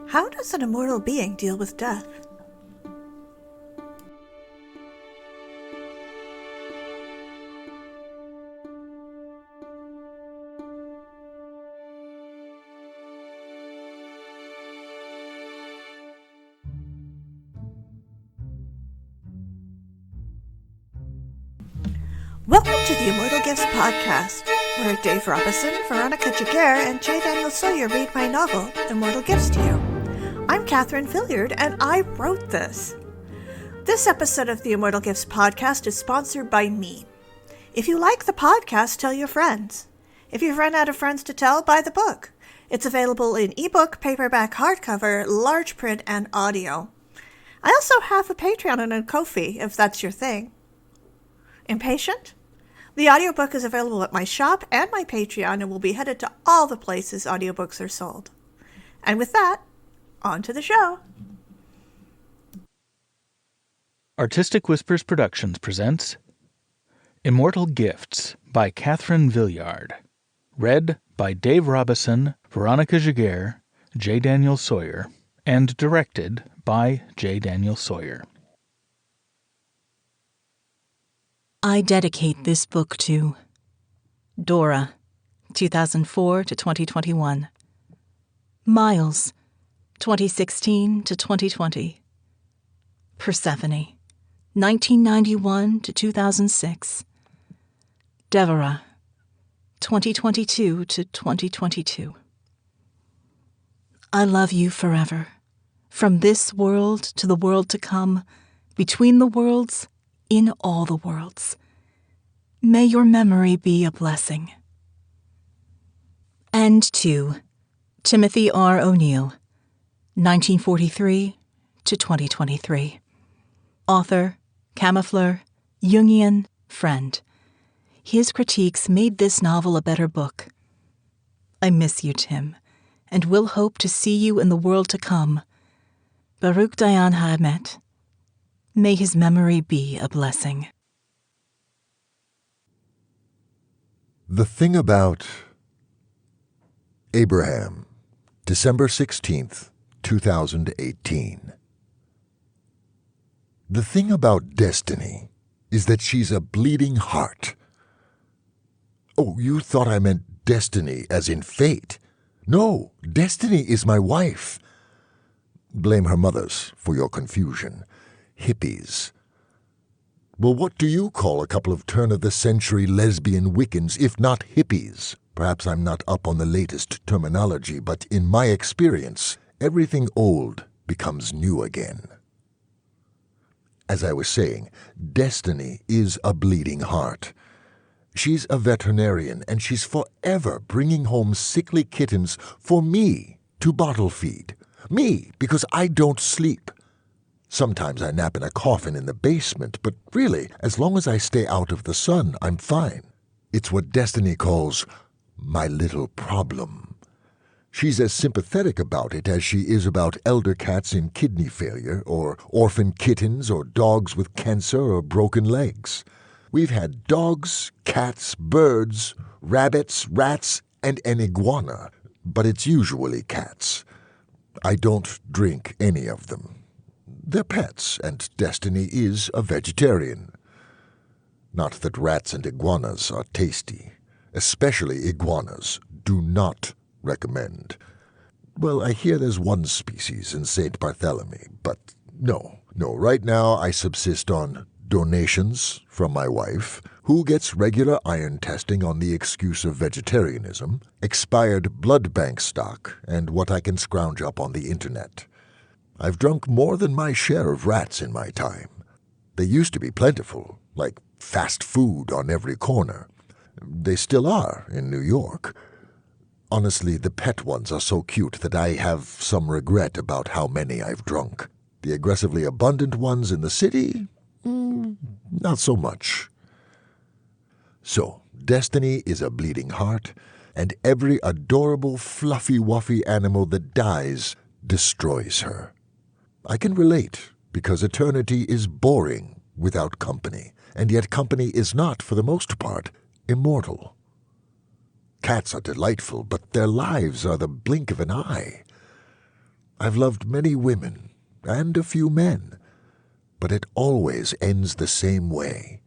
How does an immortal being deal with death? Welcome to the Immortal Gifts Podcast, where Dave Robison, Veronica Giguerre, and J Daniel Sawyer read my novel, Immortal Gifts, to you. I'm Catherine Villiard, and I wrote this. This episode of the Immortal Gifts Podcast is sponsored by me. If you like the podcast, tell your friends. If you've run out of friends to tell, buy the book. It's available in ebook, paperback, hardcover, large print, and audio. I also have a Patreon and a Ko-fi, if that's your thing. Impatient? The audiobook is available at my shop and my Patreon and will be headed to all the places audiobooks are sold. And with that, on to the show. Artistic Whispers Productions presents Immortal Gifts by Catherine Villiard. Read by Dave Robison, Veronica Giguerre, J Daniel Sawyer, and directed by J Daniel Sawyer. I dedicate this book to Dora, 2004 to 2021. Miles, 2016 to 2020. Persephone, 1991 to 2006. Deborah, 2022 to 2022. I love you forever, from this world to the world to come, between the worlds, in all the worlds. May your memory be a blessing. And to Timothy R. O'Neill, 1943 to 2023. Author, camoufleur, Jungian, friend. His critiques made this novel a better book. I miss you, Tim, and will hope to see you in the world to come. Baruch Dayan Haemet. May his memory be a blessing. The Thing About Abraham, December 16th, 2018. The thing about Destiny is that she's a bleeding heart. Oh, you thought I meant destiny as in fate. No, Destiny is my wife. Blame her mothers for your confusion. Hippies. Well, what do you call a couple of turn-of-the-century lesbian Wiccans, if not hippies? Perhaps I'm not up on the latest terminology, but in my experience, everything old becomes new again. As I was saying, Destiny is a bleeding heart. She's a veterinarian, and she's forever bringing home sickly kittens for me to bottle feed. Me, because I don't sleep. Sometimes I nap in a coffin in the basement, but really, as long as I stay out of the sun, I'm fine. It's what Destiny calls my little problem. She's as sympathetic about it as she is about elder cats in kidney failure, or orphan kittens, or dogs with cancer or broken legs. We've had dogs, cats, birds, rabbits, rats, and an iguana, but it's usually cats. I don't drink any of them. They're pets, and Destiny is a vegetarian. Not that rats and iguanas are tasty. Especially iguanas. Do not recommend. Well, I hear there's one species in St. Barthélemy, but no. Right now I subsist on donations from my wife, who gets regular iron testing on the excuse of vegetarianism, expired blood bank stock, and what I can scrounge up on the internet. I've drunk more than my share of rats in my time. They used to be plentiful, like fast food on every corner. They still are in New York. Honestly, the pet ones are so cute that I have some regret about how many I've drunk. The aggressively abundant ones in the city, not so much. So, Destiny is a bleeding heart, and every adorable, fluffy-wuffy animal that dies destroys her. I can relate, because eternity is boring without company, and yet company is not, for the most part, immortal. Cats are delightful, but their lives are the blink of an eye. I've loved many women and a few men, but it always ends the same way.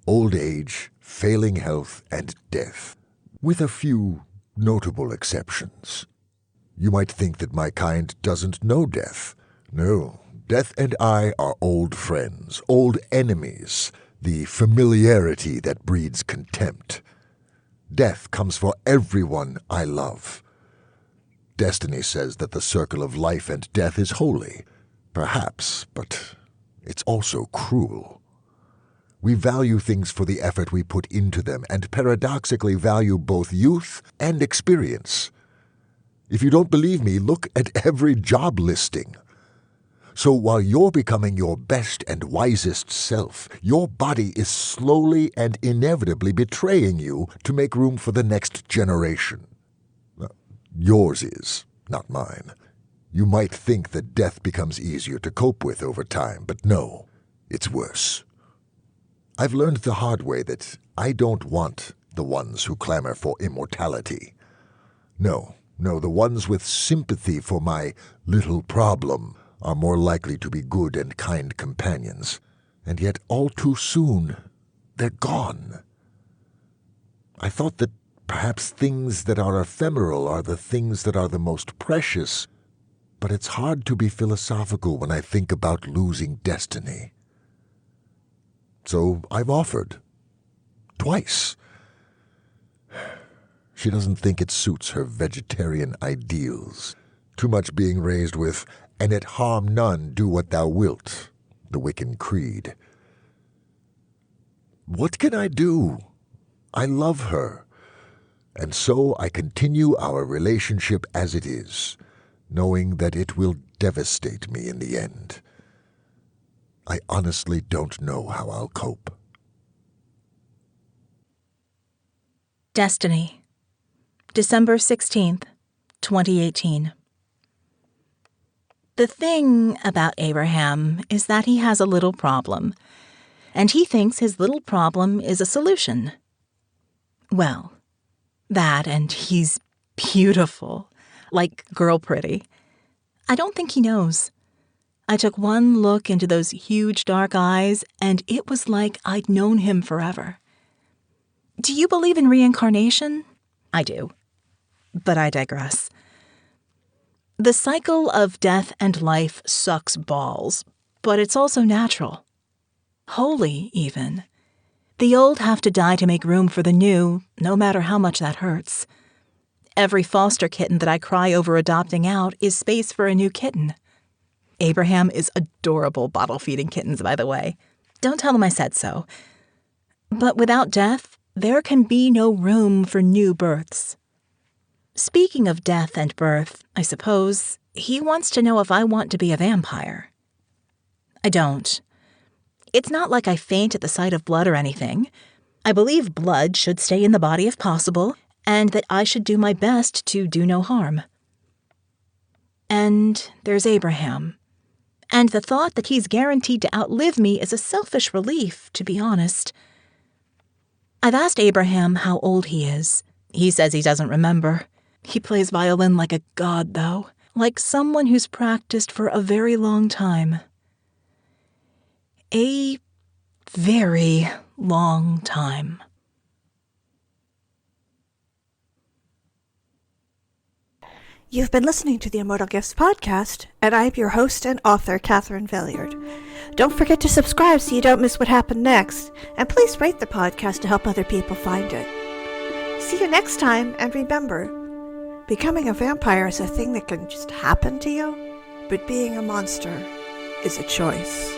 Old age, failing health, and death, with a few notable exceptions. You might think that my kind doesn't know death. No, death and I are old friends, old enemies, the familiarity that breeds contempt. Death comes for everyone I love. Destiny says that the circle of life and death is holy. Perhaps, but it's also cruel. We value things for the effort we put into them, and paradoxically value both youth and experience. If you don't believe me, look at every job listing. So while you're becoming your best and wisest self, your body is slowly and inevitably betraying you to make room for the next generation. Yours is, not mine. You might think that death becomes easier to cope with over time, but no, it's worse. I've learned the hard way that I don't want the ones who clamor for immortality. No, the ones with sympathy for my little problem are more likely to be good and kind companions, and yet all too soon, they're gone. I thought that perhaps things that are ephemeral are the things that are the most precious, but it's hard to be philosophical when I think about losing destiny. So I've offered. Twice. She doesn't think it suits her vegetarian ideals. Too much being raised with, "And it harm none, do what thou wilt," the Wiccan creed. What can I do? I love her. And so I continue our relationship as it is, knowing that it will devastate me in the end. I honestly don't know how I'll cope. Destiny, December 16th, 2018. The thing about Abraham is that he has a little problem, and he thinks his little problem is a solution. Well, that, and he's beautiful, like girl pretty. I don't think he knows. I took one look into those huge dark eyes, and it was like I'd known him forever. Do you believe in reincarnation? I do. But I digress. The cycle of death and life sucks balls, but it's also natural. Holy, even. The old have to die to make room for the new, no matter how much that hurts. Every foster kitten that I cry over adopting out is space for a new kitten. Abraham is adorable bottle-feeding kittens, by the way. Don't tell him I said so. But without death, there can be no room for new births. Speaking of death and birth, I suppose, he wants to know if I want to be a vampire. I don't. It's not like I faint at the sight of blood or anything. I believe blood should stay in the body if possible, and that I should do my best to do no harm. And there's Abraham. And the thought that he's guaranteed to outlive me is a selfish relief, to be honest. I've asked Abraham how old he is. He says he doesn't remember. He plays violin like a god, though, like someone who's practiced for a very long time. A very long time. You've been listening to the Immortal Gifts Podcast, and I'm your host and author, Catherine Villiard. Don't forget to subscribe so you don't miss what happened next, and please rate the podcast to help other people find it. See you next time, and remember, becoming a vampire is a thing that can just happen to you, but being a monster is a choice.